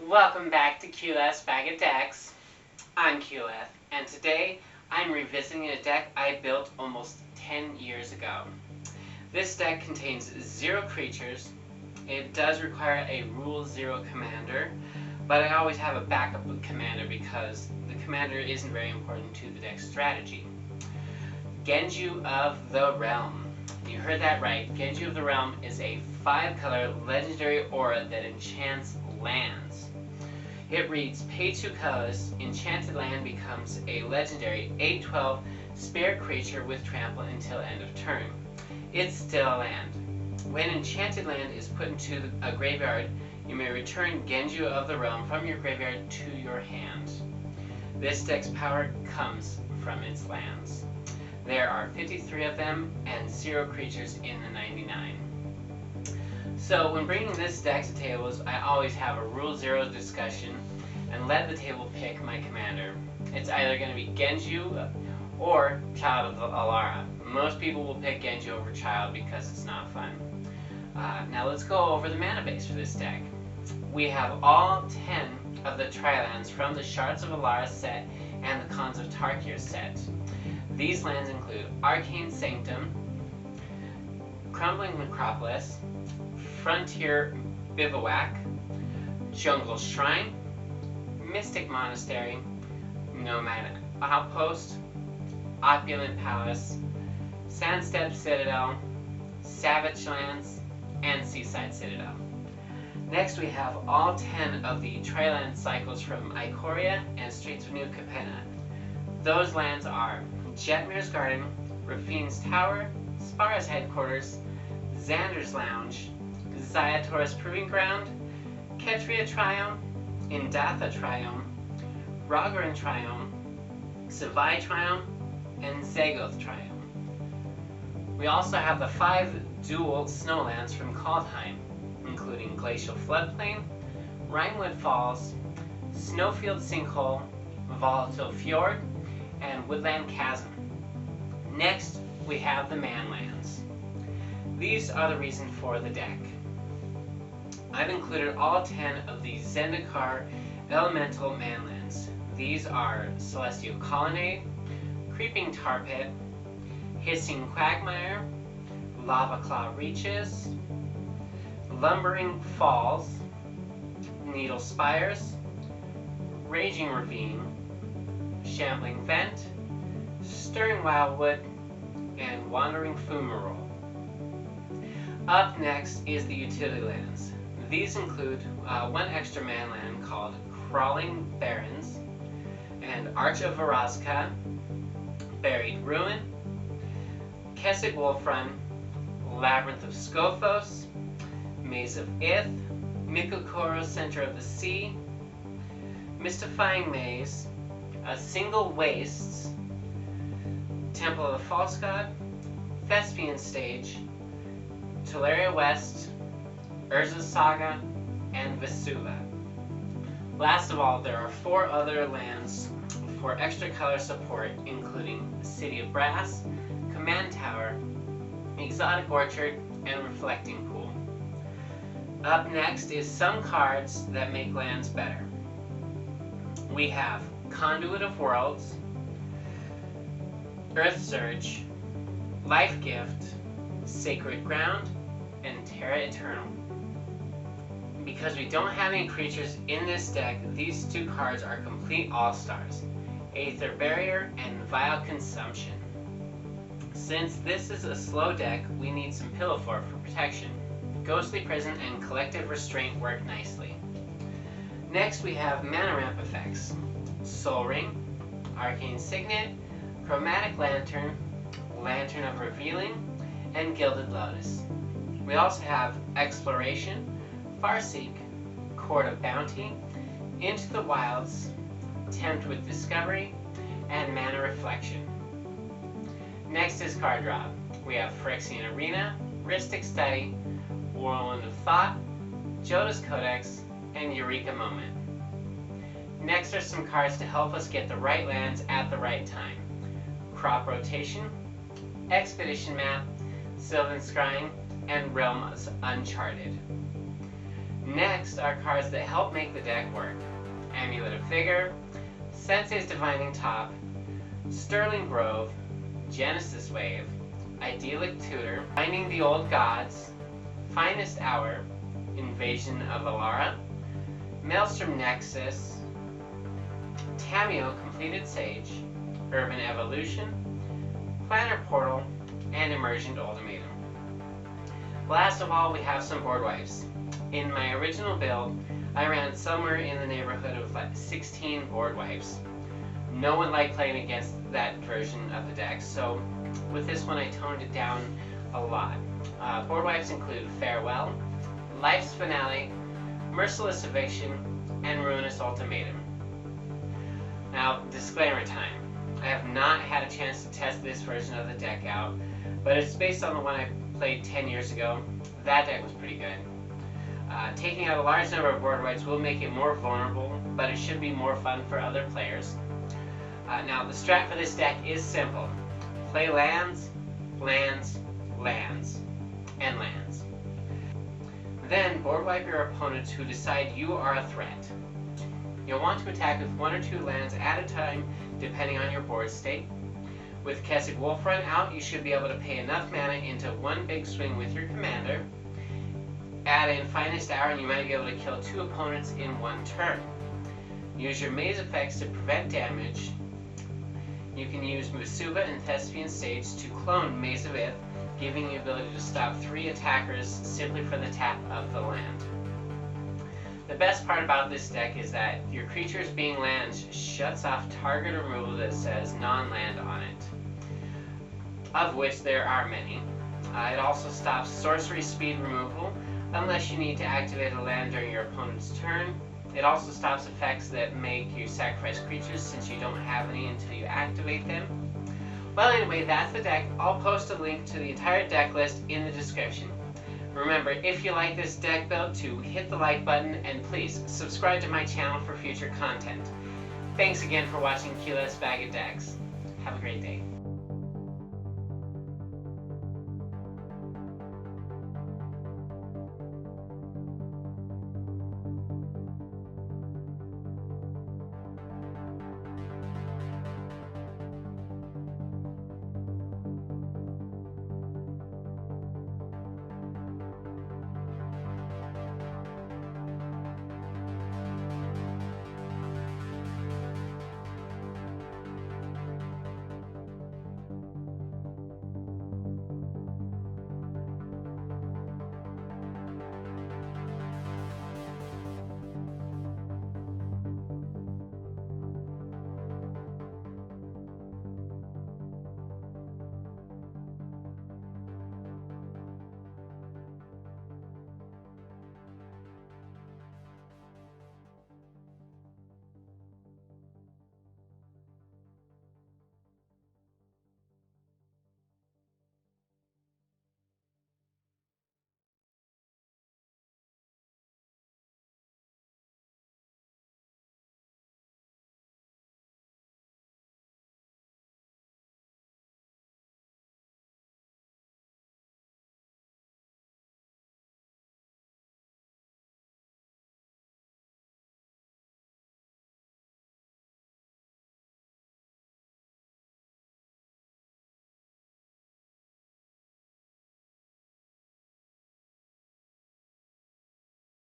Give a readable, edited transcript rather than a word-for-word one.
Welcome back to QS Bag of Decks. I'm QF, and today I'm revisiting a deck I built almost 10 years ago. This deck contains 0 creatures. It does require a Rule 0 commander, but I always have a backup commander because the commander isn't very important to the deck's strategy. Genju of the Realm. You heard that right. Genju of the Realm is a 5-color legendary aura that enchants lands. It reads, pay 2 colors, enchanted land becomes a legendary 8/12 spirit creature with trample until end of turn. It's still a land. When enchanted land is put into a graveyard, you may return Genju of the Realm from your graveyard to your hand. This deck's power comes from its lands. There are 53 of them and 0 creatures in the 99. So when bringing this deck to tables, I always have a Rule 0 discussion and let the table pick my commander. It's either going to be Genju or Child of Alara. Most people will pick Genju over Child because it's not fun. Now let's go over the mana base for this deck. We have all 10 of the Tridents from the Shards of Alara set and the Khans of Tarkir set. These lands include Arcane Sanctum, Crumbling Necropolis, Frontier Bivouac, Jungle Shrine, Mystic Monastery, Nomad Outpost, Opulent Palace, Sandstep Citadel, Savage Lands, and Seaside Citadel. Next we have all 10 of the Triland cycles from Ikoria and Straits of New Capenna. Those lands are Jetmir's Garden, Rafine's Tower, Spara's Headquarters, Xander's Lounge, Zayator's Proving Ground, Ketria Triome, Indatha Triome, Ragaran Triome, Savai Triome, and Zagoth Triome. We also have the 5 dual snowlands from Kaldheim, including Glacial Floodplain, Rhinewood Falls, Snowfield Sinkhole, Volatile Fjord, and Woodland Chasm. Next, we have the Manlands. These are the reason for the deck. I've included all 10 of the Zendikar Elemental Manlands. These are Celestial Colonnade, Creeping Tar Pit, Hissing Quagmire, Lava Claw Reaches, Lumbering Falls, Needle Spires, Raging Ravine, Shambling Vent, Stirring Wildwood, and Wandering Fumarole. Up next is the utility lands. These include 1 extra manland called Crawling Barrens, and Arch of Varazka, Buried Ruin, Kessig Wolfrun, Labyrinth of Skophos, Maze of Ith, Mikokoro Center of the Sea, Mystifying Maze, A Single Wastes, Temple of the False God, Thespian Stage, Teleria West, Urza's Saga, and Vesula. Last of all, there are 4 other lands for extra color support, including City of Brass, Command Tower, Exotic Orchard, and Reflecting Pool. Up next is some cards that make lands better. We have Conduit of Worlds, Earth Surge, Life Gift, Sacred Ground, and Terra Eternal. Because we don't have any creatures in this deck, these 2 cards are complete all-stars, Aether Barrier and Vile Consumption. Since this is a slow deck, we need some Pillow Fort for protection. Ghostly Prison and Collective Restraint work nicely. Next we have mana ramp effects, Soul Ring, Arcane Signet, Chromatic Lantern, Lantern of Revealing, and Gilded Lotus. We also have Exploration, Farseek, Court of Bounty, Into the Wilds, Tempt with Discovery, and Mana Reflection. Next is card draw. We have Phyrexian Arena, Rhystic Study, Whirlwind of Thought, Jodas Codex, and Eureka Moment. Next are some cards to help us get the right lands at the right time. Crop Rotation, Expedition Map, Sylvan Scrying, and Realms Uncharted. Next are cards that help make the deck work. Amulet of Vigor, Sensei's Divining Top, Sterling Grove, Genesis Wave, Idyllic Tutor, Finding the Old Gods, Finest Hour, Invasion of Alara, Maelstrom Nexus, Tamiyo Completed Sage, Urban Evolution, Planner Portal, and Emergent Ultimatum. Last of all, we have some board wipes. In my original build, I ran somewhere in the neighborhood of like 16 board wipes. No one liked playing against that version of the deck, so with this one I toned it down a lot. Board wipes include Farewell, Life's Finale, Merciless Eviction, and Ruinous Ultimatum. Now, disclaimer time. I have not had a chance to test this version of the deck out, but it's based on the one I played 10 years ago. That deck was pretty good. Taking out a large number of board wipes will make it more vulnerable, but it should be more fun for other players. Now, the strat for this deck is simple. Play lands, lands, lands, and lands. Then board wipe your opponents who decide you are a threat. You'll want to attack with 1 or 2 lands at a time, depending on your board state. With Kessig Wolfrun out, you should be able to pay enough mana into one big swing with your commander. Add in Finest Hour and you might be able to kill 2 opponents in 1 turn. Use your maze effects to prevent damage. You can use Musuba and Thespian Sage to clone Maze of Ith, giving you the ability to stop 3 attackers simply for the tap of the land. The best part about this deck is that your creatures being lands shuts off target removal that says non-land on it, of which there are many. It also stops sorcery speed removal unless you need to activate a land during your opponent's turn. It also stops effects that make you sacrifice creatures since you don't have any until you activate them. Well, anyway, that's the deck. I'll post a link to the entire deck list in the description. Remember, if you like this deck build, to hit the like button and please subscribe to my channel for future content. Thanks again for watching Keyless Bag of Decks. Have a great day.